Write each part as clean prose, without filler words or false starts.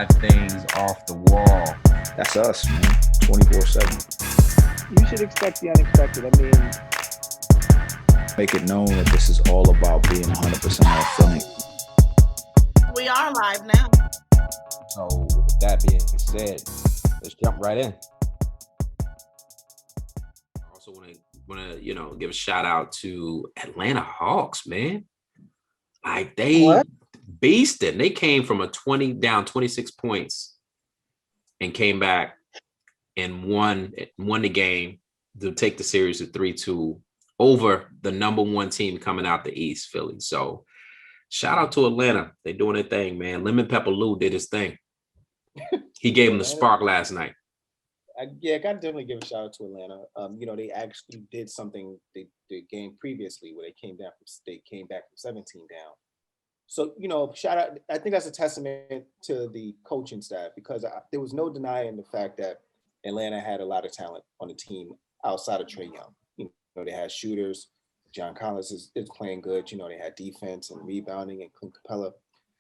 got things off the wall. That's us, man. 24/7. You should expect the unexpected. I mean, Make it known that this is all about being 100% authentic. We are live now. So with that being said, let's jump right in. I also want to give a shout out to Atlanta Hawks, man. Like they beasted. They came from a 26 points and came back and won the game to take the series to 3-2 over the number one team coming out the East, Philly. So shout out to Atlanta. They're doing their thing, man. Lemon Pepper Lou did his thing. He gave him the spark last night. I gotta definitely give a shout out to Atlanta. They actually did something they game previously where they came back from 17 down. So, shout out. I think that's a testament to the coaching staff because there was no denying the fact that Atlanta had a lot of talent on the team outside of Trae Young. They had shooters. John Collins is playing good. They had defense and rebounding and Clint Capella.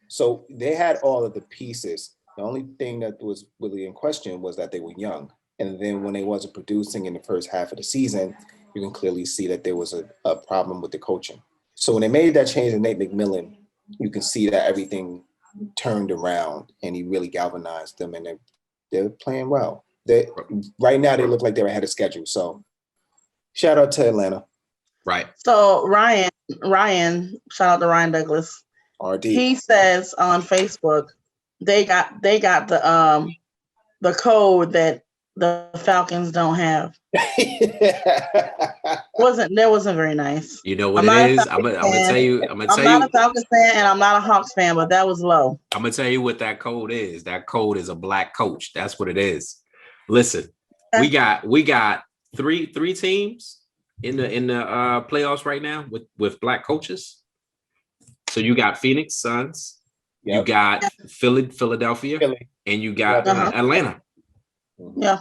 So they had all of the pieces. The only thing that was really in question was that they were young. And then when they wasn't producing in the first half of the season, you can clearly see that there was a problem with the coaching. So when they made that change to Nate McMillan, you can see that everything turned around and he really galvanized them and they're playing well. Right now they look like they're ahead of schedule. So shout out to Atlanta. Right. So Ryan, shout out to Ryan Douglas. RD. He says on Facebook they got the code that the Falcons don't have. wasn't very nice. You know what it is? I'm gonna tell you. I'm not a Falcons fan and I'm not a Hawks fan, but that was low. I'm gonna tell you what that code is. That code is a black coach. That's what it is. Listen, we got three teams in the playoffs right now with black coaches. So you got Phoenix Suns, you got Philadelphia, and you got Atlanta. Yeah.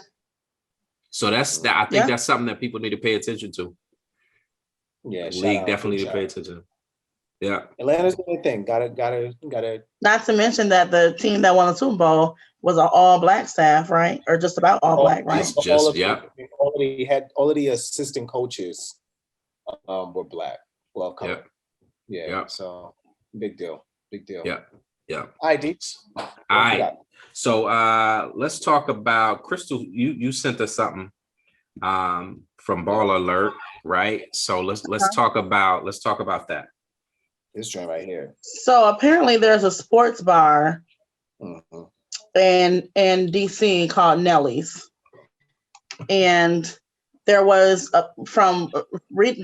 So I think that's something that people need to pay attention to. Yeah, the league definitely need to pay attention. Yeah, Atlanta's doing their thing. Gotta. Not to mention that the team that won the Super Bowl was an all-black staff, right? Or just about all black, right? All of the assistant coaches were black. Well, yeah. So big deal. Yeah. All right, Deeks. All right. So let's talk about Crystal. You sent us something from Baller Alert, right? So let's talk about that. This joint right here. So apparently there's a sports bar in DC called Nelly's. And there was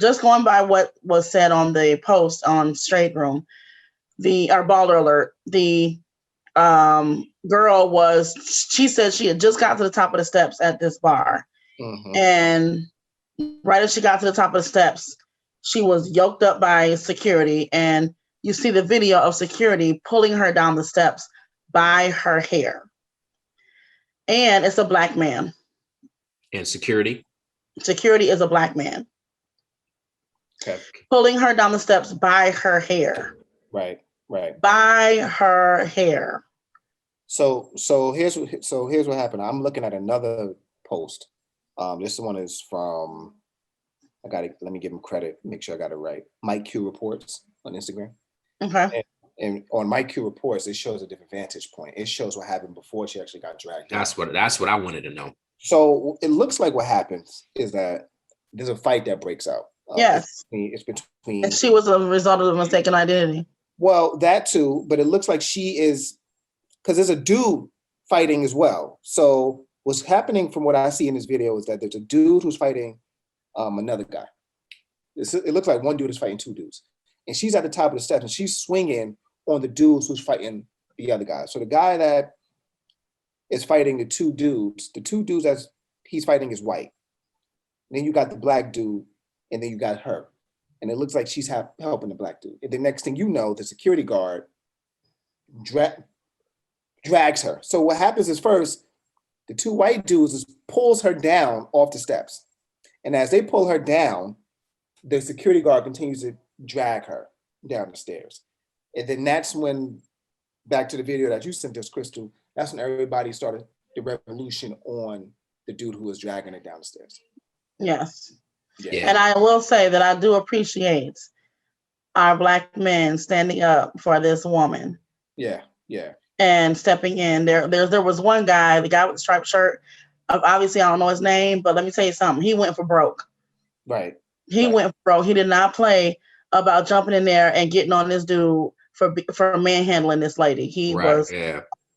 just going by what was said on the post on Straight Room, our Baller Alert, the girl she said she had just got to the top of the steps at this bar. And right as she got to the top of the steps, she was yoked up by security, and you see the video of security pulling her down the steps by her hair. And it's a black man. And security is a black man. Okay. Pulling her down the steps by her hair. Right. By her hair. So here's what happened. I'm looking at another post. This one is from, let me give him credit, make sure I got it right. Mike Q Reports on Instagram. Okay. And on Mike Q Reports, it shows a different vantage point. It shows what happened before she actually got dragged. That's what I wanted to know. So it looks like what happens is that there's a fight that breaks out. Yes. It's between. And she was a result of a mistaken identity. Well, that too, but it looks like she is, because there's a dude fighting as well. So what's happening from what I see in this video is that there's a dude who's fighting another guy. It looks like one dude is fighting two dudes. And she's at the top of the steps and she's swinging on the dudes who's fighting the other guy. So the guy that is fighting the two dudes that he's fighting is white. And then you got the black dude, and then you got her. And it looks like she's helping the black dude. And the next thing you know, the security guard drags her. So what happens is first, the two white dudes pulls her down off the steps. And as they pull her down, the security guard continues to drag her down the stairs. And then that's when, back to the video that you sent us, Crystal, that's when everybody started the revolution on the dude who was dragging it down the stairs. Yes. Yeah. And I will say that I do appreciate our Black men standing up for this woman. Yeah, yeah. And stepping in. There was one guy, the guy with the striped shirt. Obviously, I don't know his name, but let me tell you something. He went for broke. Right. He went for broke. He did not play about jumping in there and getting on this dude for manhandling this lady. He was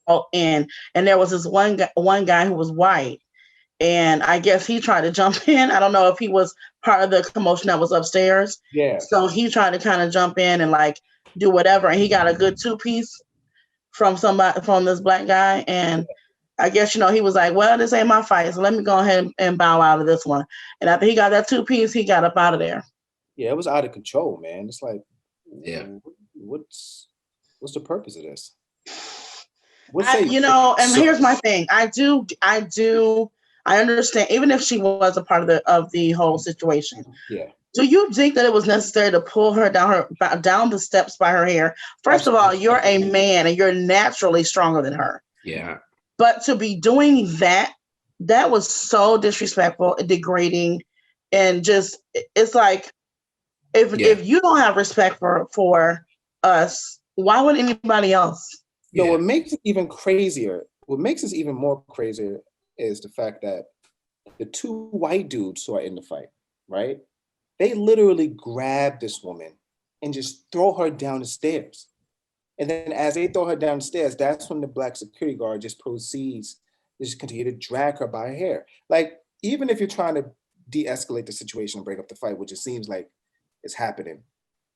all in. And there was this one guy who was white. And I guess he tried to jump in. I don't know if he was part of the commotion that was upstairs. Yeah. So he tried to kind of jump in and like do whatever. And he got a good 2-piece from this Black guy. And I guess, he was like, well, this ain't my fight. So let me go ahead and bow out of this one. And after he got that 2-piece, he got up out of there. Yeah, it was out of control, man. It's like, what's the purpose of this? Here's my thing. I understand, even if she was a part of the whole situation. Yeah. Do you think that it was necessary to pull her down the steps by her hair? First of all, you're a man and you're naturally stronger than her. Yeah. But to be doing that was so disrespectful, degrading, and just, it's like, if you don't have respect for us, why would anybody else? What makes it even crazier, what makes this even more crazier is the fact that the 2 white dudes who are in the fight, right? They literally grab this woman and just throw her down the stairs. And then as they throw her down the stairs, that's when the Black security guard just proceeds to just continue to drag her by her hair. Like, even if you're trying to de-escalate the situation and break up the fight, which it seems like is happening,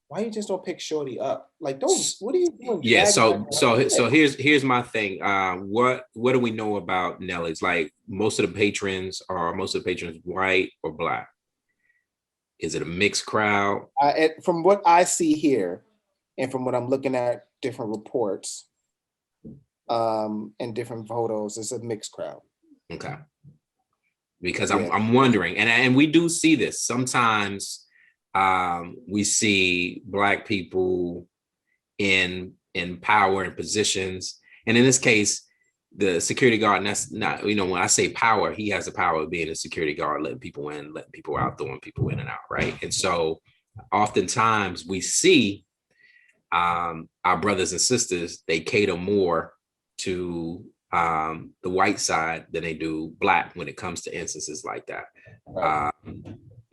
why you just don't pick Shorty up? Like, what are you doing? Yeah, so here's my thing. What do we know about Nelly's? Like, most of the patrons white or Black? Is it a mixed crowd? From what I see here, and from what I'm looking at different reports, and different photos, it's a mixed crowd. Okay. Because I'm wondering, and we do see this sometimes. We see Black people in power and positions, and in this case, the security guard. And that's not, when I say power, he has the power of being a security guard, letting people in, letting people out, throwing people in and out, right? And so, oftentimes we see our brothers and sisters, they cater more to the white side than they do Black when it comes to instances like that. Right.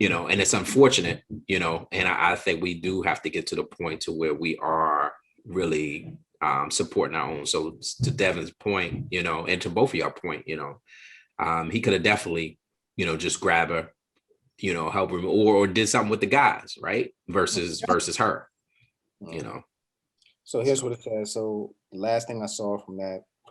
And it's unfortunate, and I think we do have to get to the point to where we are really supporting our own. So to Devin's point, and to both of y'all point, he could have definitely, just grab her, help her, or did something with the guys, right? Versus her, So here's what it says. So the last thing I saw from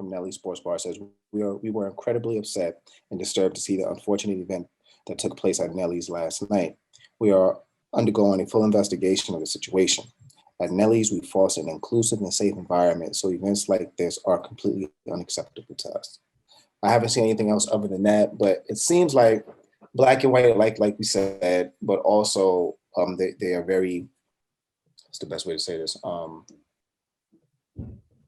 Nelly Sports Bar says, we were incredibly upset and disturbed to see the unfortunate event that took place at Nelly's last night. We are undergoing a full investigation of the situation. At Nelly's, we foster an inclusive and safe environment, so events like this are completely unacceptable to us. I haven't seen anything else other than that, but it seems like Black and white, like we said, but also they are very, what's the best way to say this?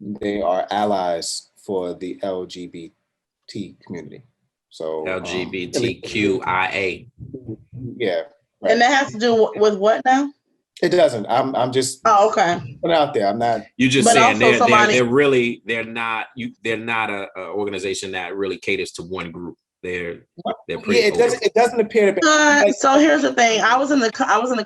They are allies for the LGBT community. So LGBTQIA. Yeah. Right. And that has to do with what now? It doesn't. I'm just. Oh, okay. Put it out there. I'm not. You just saying they're not a organization that really caters to one group. They're pretty. Yeah, it doesn't appear to be. So here's the thing. I was in the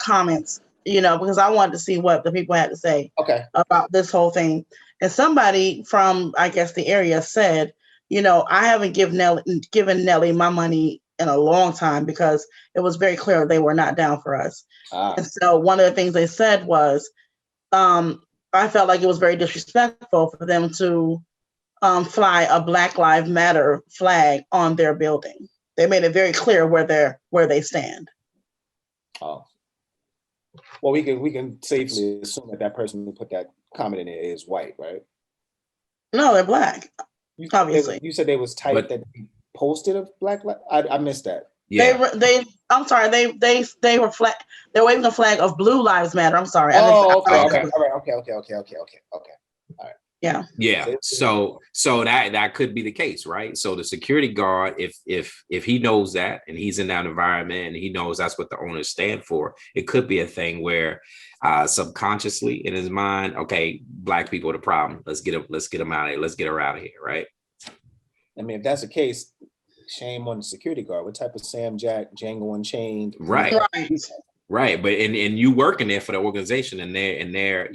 comments, because I wanted to see what the people had to say. Okay. About this whole thing, and somebody from, I guess, the area said, I haven't given Nelly my money in a long time because it was very clear they were not down for us. And so one of the things they said was, I felt like it was very disrespectful for them to fly a Black Lives Matter flag on their building. They made it very clear where they stand. Oh. Well, we can safely assume that person who put that comment in there is white, right? No, they're Black. Obviously. You said they was tight that they posted a Black light. I missed that. Yeah. I'm sorry. They were flag. They're waving a flag of Blue Lives Matter. I'm sorry. Oh, okay. All right. Okay. All right. Yeah. Yeah. So that could be the case, right? So the security guard, if he knows that and he's in that environment and he knows that's what the owners stand for, it could be a thing where subconsciously in his mind, okay, black people are the problem. Let's get them out of here. Let's get her out of here, right? I mean, if that's the case, shame on the security guard. What type of Sam Jack Django Unchained? Right. Right. But and you working there for the organization and they're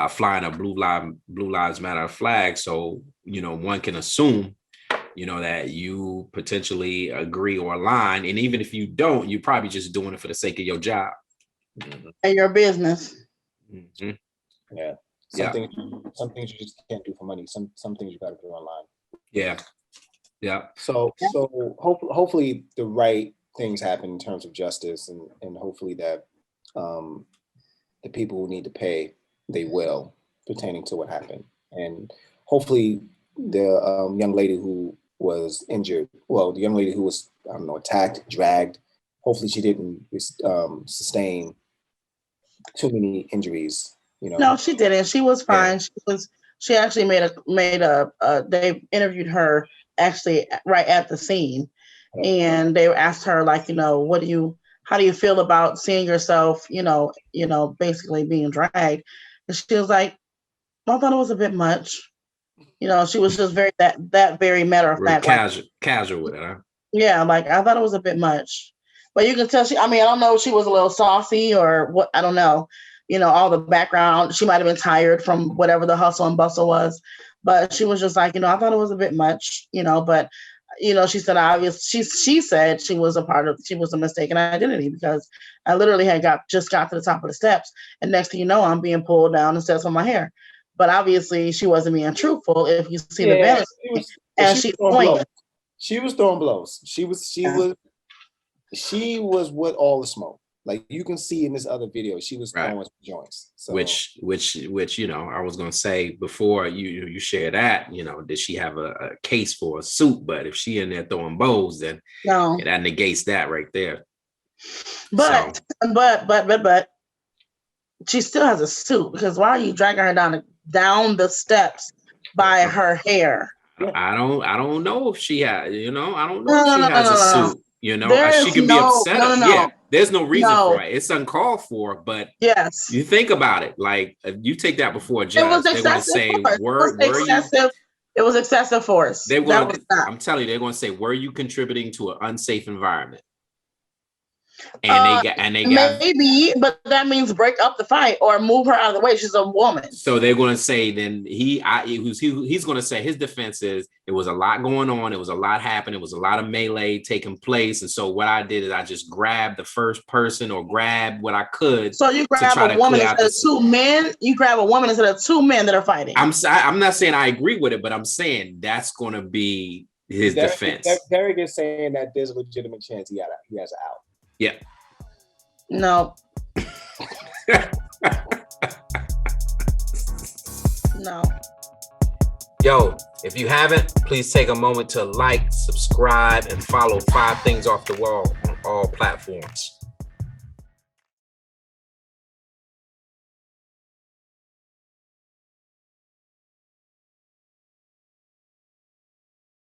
flying a blue lives matter flag. So, one can assume, that you potentially agree or align. And even if you don't, you're probably just doing it for the sake of your job. And your business. Mm-hmm. Yeah. Some things you just can't do for money. Some things you got to do online. Yeah. Yeah. So hopefully the right things happen in terms of justice and hopefully that the people who need to pay, they will, pertaining to what happened. And hopefully the young lady who was injured, the young lady who was, attacked, dragged, hopefully she didn't sustain too many injuries, No, she didn't. She was fine. Yeah. She actually made a they interviewed her actually right at the scene. Okay. And they asked her, like, how do you feel about seeing yourself, basically being dragged? And she was like, I thought it was a bit much. She was just very that very matter of fact, casual with it, huh? Yeah, like I thought it was a bit much. But you can tell I don't know if she was a little saucy or what, I don't know. All the background, she might have been tired from whatever the hustle and bustle was, but she was just like, I thought it was a bit much, but she said, she said she was a mistaken identity because I literally had just got to the top of the steps. And next thing you know, I'm being pulled down and steps on my hair. But obviously she wasn't being truthful. If you see the balance, she was throwing blows. She was with all the smoke. Like you can see in this other video, she was throwing joints. So. Which I was gonna say before you share that, did she have a case for a suit? But if she in there throwing bows, then that negates that right there. But she still has a suit because why are you dragging her down the steps by her hair? I don't know if she had, I don't know if she has a suit. She could be upset. Yeah, there's no reason for it. It's uncalled for, but yes, you think about it. Like if you take that before a judge, they're going to say, It was excessive force. I'm telling you, they're going to say, were you contributing to an unsafe environment? And they got maybe, but that means break up the fight or move her out of the way. She's a woman. So they're going to say then he's going to say his defense is it was a lot going on. It was a lot happening. It was a lot of melee taking place. And so what I did is I just grabbed the first person or grabbed what I could. So you grab a woman instead of two men. You grab a woman instead of two men that are fighting. I'm not saying I agree with it, but I'm saying that's going to be his defense. Derek is saying that there's a legitimate chance he has an out. Yeah. No. No. Yo, if you haven't, please take a moment to like, subscribe, and follow 5 Things Off the Wall on all platforms.